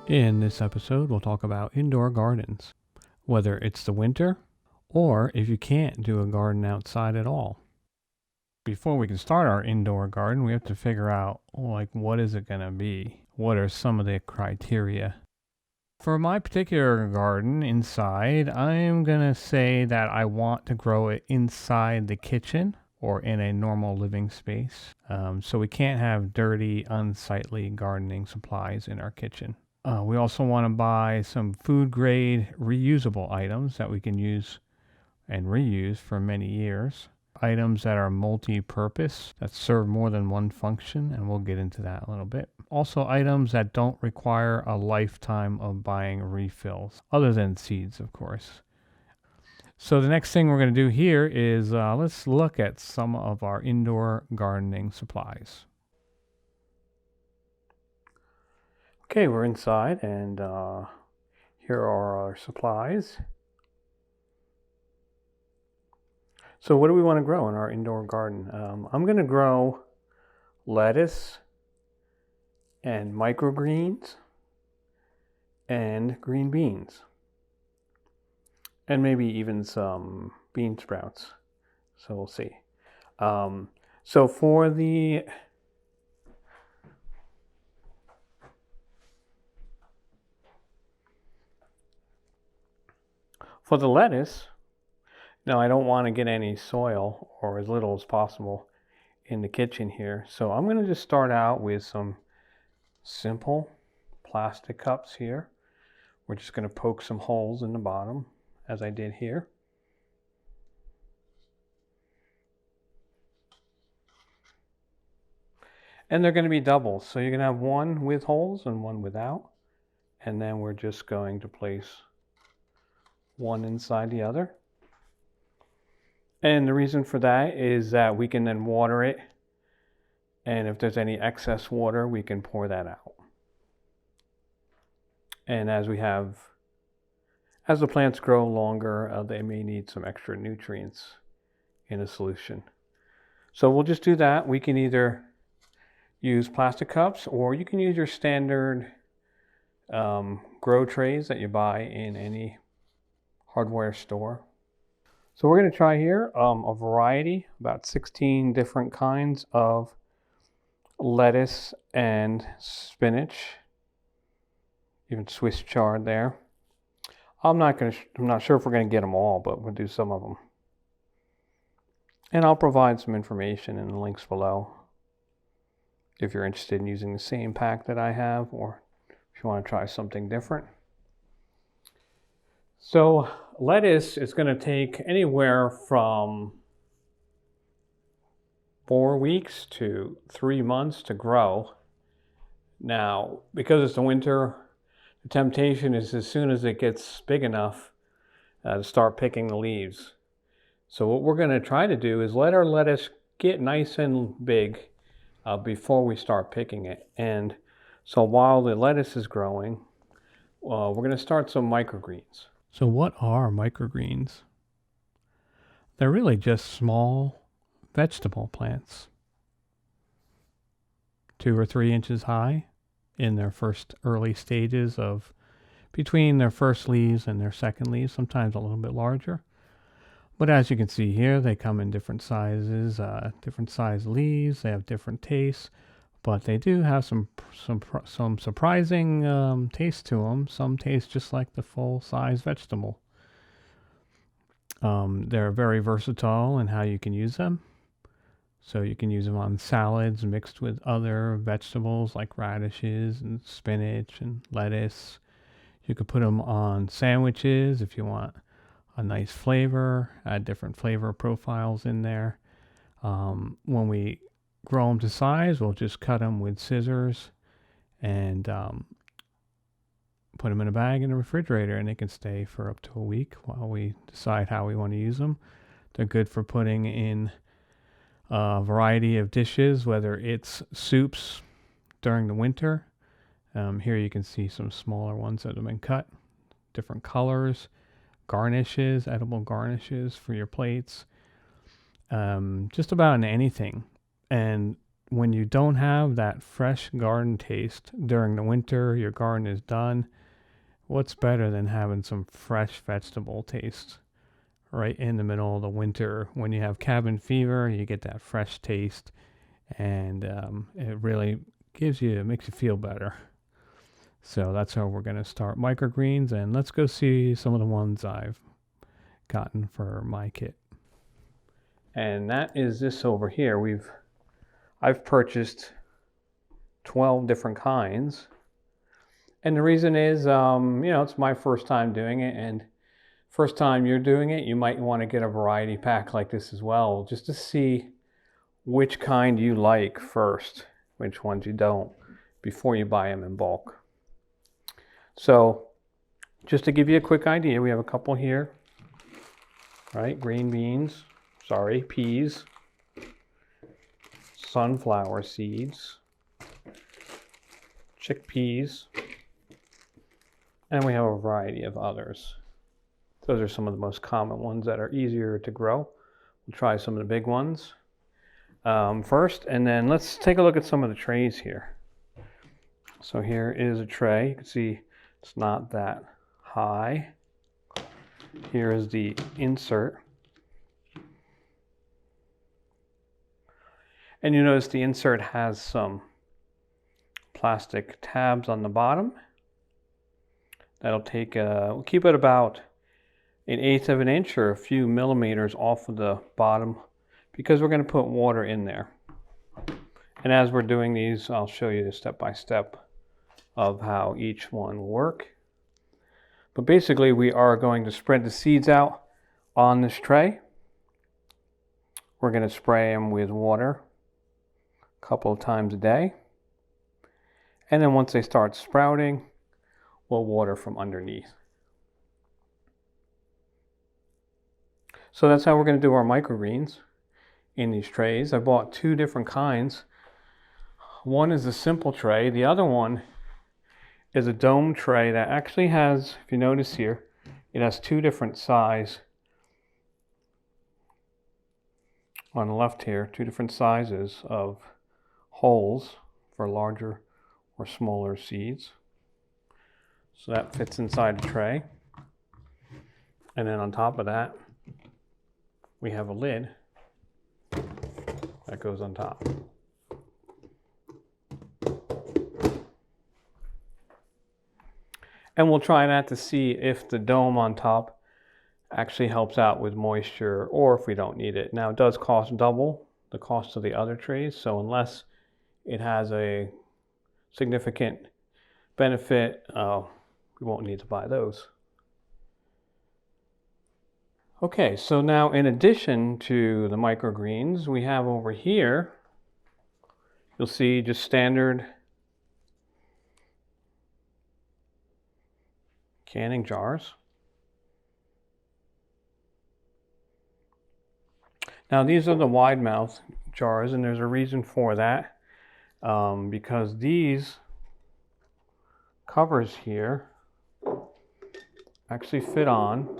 In this episode, we'll talk about indoor gardens, whether it's the winter or if you can't do a garden outside at all. Before we can start our indoor garden, we have to figure out, what is it going to be? What are some of the criteria? For my particular garden inside, I'm going to say that I want to grow it inside the kitchen or in a normal living space. So we can't have dirty, unsightly gardening supplies in our kitchen. We also want to buy some food grade reusable items that we can use and reuse for many years. Items that are multi-purpose, that serve more than one function, and we'll get into that a little bit. Also, items that don't require a lifetime of buying refills, other than seeds, of course. So the next thing we're going to do here is let's look at some of our indoor gardening supplies. Okay, we're inside, and here are our supplies. So what do we want to grow in our indoor garden? I'm going to grow lettuce and microgreens and green beans, and maybe even some bean sprouts. So we'll see. So for the lettuce, now I don't want to get any soil, or as little as possible, in the kitchen here. So I'm going to just start out with some simple plastic cups here. We're just going to poke some holes in the bottom, as I did here. And they're going to be doubles. So you're going to have one with holes and one without. And then we're just going to place one inside the other. And the reason for that is that we can then water it. And if there's any excess water, we can pour that out. And as the plants grow longer, they may need some extra nutrients in a solution. So we'll just do that. We can either use plastic cups, or you can use your standard grow trays that you buy in any hardware store. So we're going to try here a variety, about 16 different kinds of lettuce and spinach, even Swiss chard there. I'm not sure if we're going to get them all, but we'll do some of them. And I'll provide some information in the links below if you're interested in using the same pack that I have, or if you want to try something different. So lettuce is going to take anywhere from 4 weeks to 3 months to grow. Now, because it's the winter, the temptation is as soon as it gets big enough to start picking the leaves. So what we're going to try to do is let our lettuce get nice and big before we start picking it. And so while the lettuce is growing, we're going to start some microgreens. So what are microgreens? They're really just small vegetable plants, 2 or 3 inches high in their first early stages of between their first leaves and their second leaves, sometimes a little bit larger. But as you can see here, they come in different sizes, different size leaves. They have different tastes, but they do have some surprising taste to them. Some taste just like the full-size vegetable. They're very versatile in how you can use them. So you can use them on salads mixed with other vegetables like radishes and spinach and lettuce. You could put them on sandwiches if you want a nice flavor, add different flavor profiles in there. When we grow them to size, we'll just cut them with scissors and put them in a bag in the refrigerator, and they can stay for up to a week while we decide how we want to use them. They're good for putting in a variety of dishes, whether it's soups during the winter. Here you can see some smaller ones that have been cut, different colors, garnishes, edible garnishes for your plates, just about in anything. And when you don't have that fresh garden taste during the winter, your garden is done, what's better than having some fresh vegetable taste right in the middle of the winter? When you have cabin fever, you get that fresh taste, and it really makes you feel better. So that's how we're going to start microgreens, and let's go see some of the ones I've gotten for my kit. And that is this over here. I've purchased 12 different kinds. And the reason is, it's my first time doing it, and first time you're doing it, you might want to get a variety pack like this as well, just to see which kind you like first, which ones you don't, before you buy them in bulk. So, just to give you a quick idea, we have a couple here, right? Peas, sunflower seeds, chickpeas, and we have a variety of others. Those are some of the most common ones that are easier to grow. We'll try some of the big ones first, and then let's take a look at some of the trays here. So here is a tray. You can see it's not that high. Here is the insert. And you notice the insert has some plastic tabs on the bottom. That'll keep it about 1/8 of an inch or a few millimeters off of the bottom, because we're going to put water in there. And as we're doing these, I'll show you the step-by-step of how each one will work. But basically, we are going to spread the seeds out on this tray. We're going to spray them with water a couple of times a day. And then once they start sprouting, we'll water from underneath. So that's how we're going to do our microgreens in these trays. I bought 2 different kinds. One is a simple tray. The other one is a dome tray that actually has, if you notice here, it has 2 different size on the left here, 2 different sizes of holes for larger or smaller seeds. So that fits inside the tray. And then on top of that, we have a lid that goes on top. And we'll try that to see if the dome on top actually helps out with moisture, or if we don't need it. Now, it does cost double the cost of the other trays, so unless it has a significant benefit, we won't need to buy those. Okay, so now in addition to the microgreens, we have over here, you'll see just standard canning jars. Now these are the widemouth jars, and there's a reason for that, because these covers here actually fit on.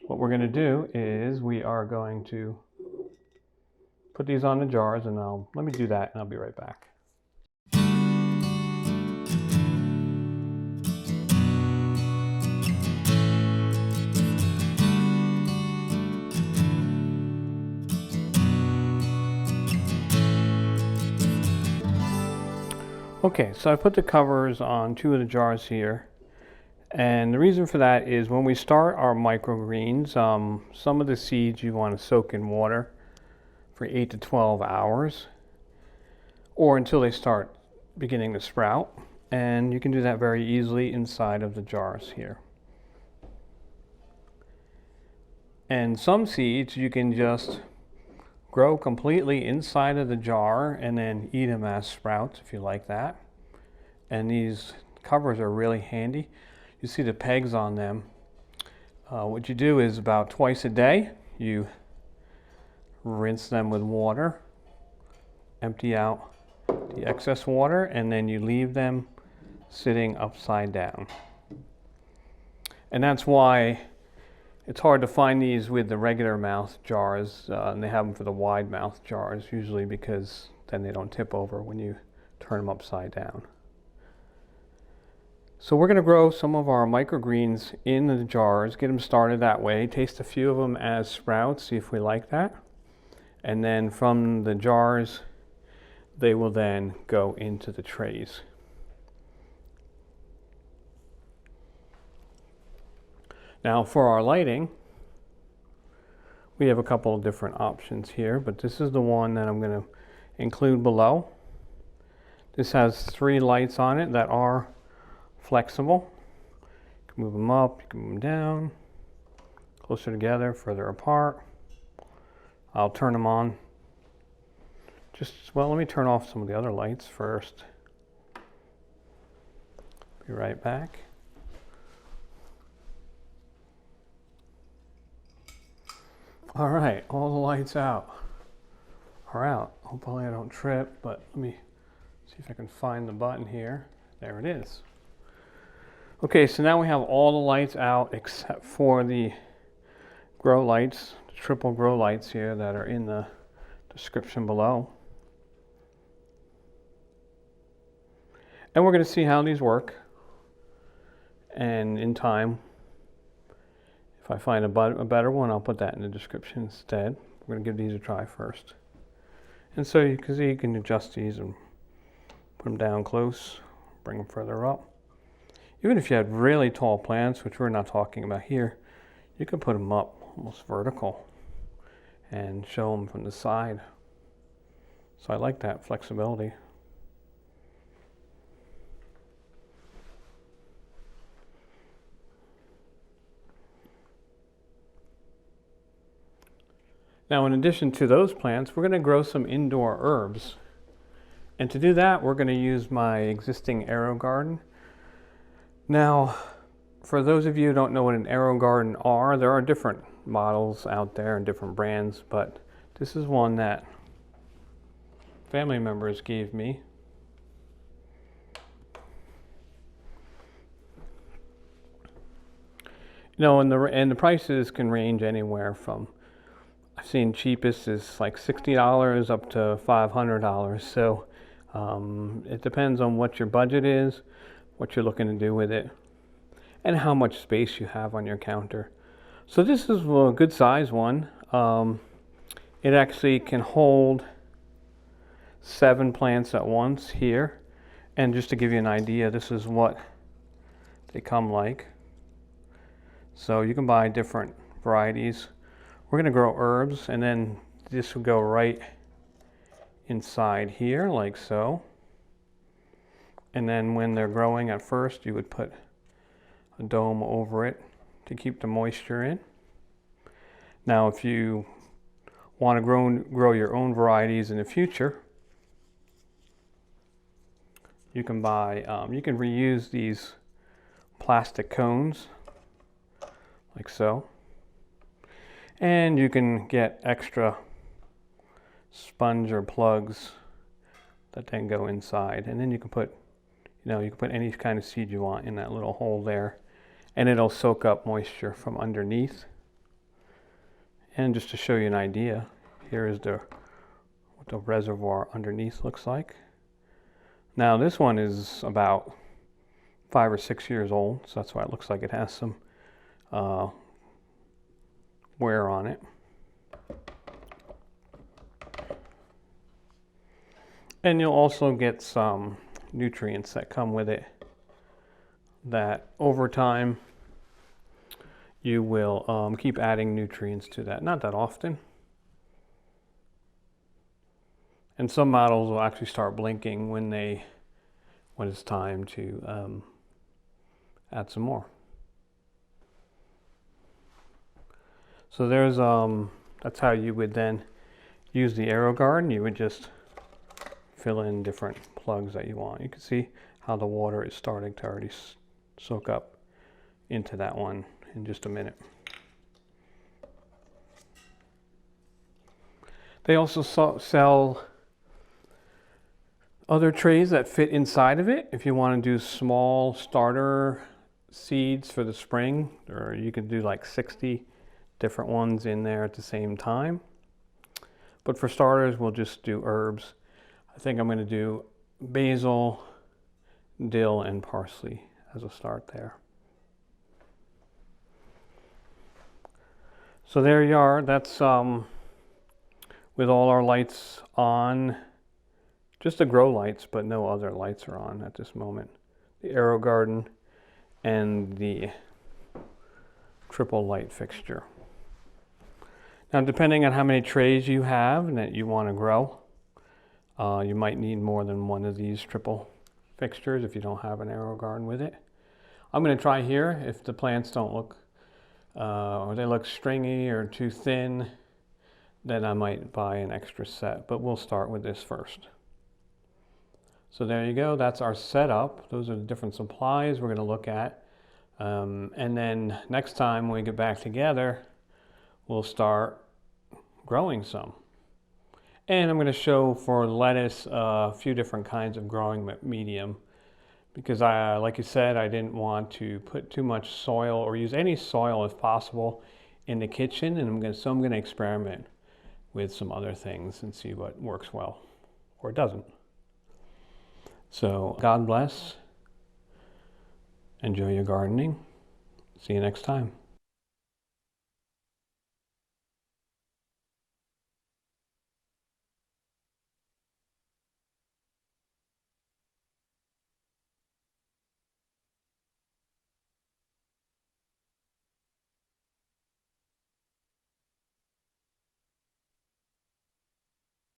What we're going to do is we are going to put these on the jars, and let me do that and I'll be right back. Okay, so I put the covers on 2 of the jars here, and the reason for that is when we start our microgreens, some of the seeds you want to soak in water for 8 to 12 hours, or until they start beginning to sprout, and you can do that very easily inside of the jars here. And some seeds you can just grow completely inside of the jar and then eat them as sprouts if you like that. And these covers are really handy. You see the pegs on them. What you do is about twice a day, you rinse them with water, empty out the excess water, and then you leave them sitting upside down. And that's why It's hard to find these with the regular mouth jars, and they have them for the wide mouth jars usually because then they don't tip over when you turn them upside down. So we're going to grow some of our microgreens in the jars, get them started that way, taste a few of them as sprouts, see if we like that. And then from the jars, they will then go into the trays. Now for our lighting, we have a couple of different options here, but this is the one that I'm going to include below. This has 3 lights on it that are flexible. You can move them up, you can move them down, closer together, further apart. I'll turn them on. Well, let me turn off some of the other lights first. Be right back. All right, all the lights are out. Hopefully I don't trip, but let me see if I can find the button here. There it is. Okay, so now we have all the lights out except for the grow lights, the triple grow lights here that are in the description below. And we're going to see how these work. And in time, if I find a better one, I'll put that in the description instead. We're going to give these a try first. And so you can see you can adjust these and put them down close, bring them further up. Even if you had really tall plants, which we're not talking about here, you can put them up almost vertical and show them from the side. So I like that flexibility. Now, in addition to those plants, we're going to grow some indoor herbs. And to do that, we're going to use my existing AEROGARDEN. Now, for those of you who don't know what an AEROGARDEN are, there are different models out there and different brands, but this is one that family members gave me. You know, and the prices can range anywhere from, I've seen cheapest is like $60 up to $500. So it depends on what your budget is, what you're looking to do with it, and how much space you have on your counter. So this is a good size one. It actually can hold 7 plants at once here. And just to give you an idea, this is what they come like. So you can buy different varieties. We're going to grow herbs, and then this will go right inside here like so. And then when they're growing at first, you would put a dome over it to keep the moisture in. Now if you want to grow your own varieties in the future, you can buy, you can reuse these plastic cones like so. And you can get extra sponge or plugs that then go inside. And then you can put, you can put any kind of seed you want in that little hole there. And it'll soak up moisture from underneath. And just to show you an idea, here is what the reservoir underneath looks like. Now this one is about 5 or 6 years old, so that's why it looks like it has some wear on it. And you'll also get some nutrients that come with it that over time you will keep adding nutrients to that. Not that often. And some models will actually start blinking when it's time to add some more. So there's that's how you would then use the AEROGARDEN. You would just fill in different plugs that you want. You can see how the water is starting to already soak up into that one in just a minute. They also sell other trays that fit inside of it. If you want to do small starter seeds for the spring, or you could do like 60 different ones in there at the same time. But for starters, we'll just do herbs. I think I'm going to do basil, dill, and parsley as a start there. So there you are. That's with all our lights on. Just the grow lights, but no other lights are on at this moment. The AEROGARDEN and the triple light fixture. Now, depending on how many trays you have and that you want to grow, you might need more than one of these triple fixtures if you don't have an AEROGARDEN with it. I'm going to try here. If the plants don't look, or they look stringy or too thin, then I might buy an extra set, but we'll start with this first. So there you go, that's our setup. Those are the different supplies we're going to look at. And then next time when we get back together, we'll start growing some. And I'm going to show for lettuce a few different kinds of growing medium, because like you said, I didn't want to put too much soil or use any soil if possible in the kitchen, and so I'm going to experiment with some other things and see what works well or doesn't. So God bless. Enjoy your gardening. See you next time.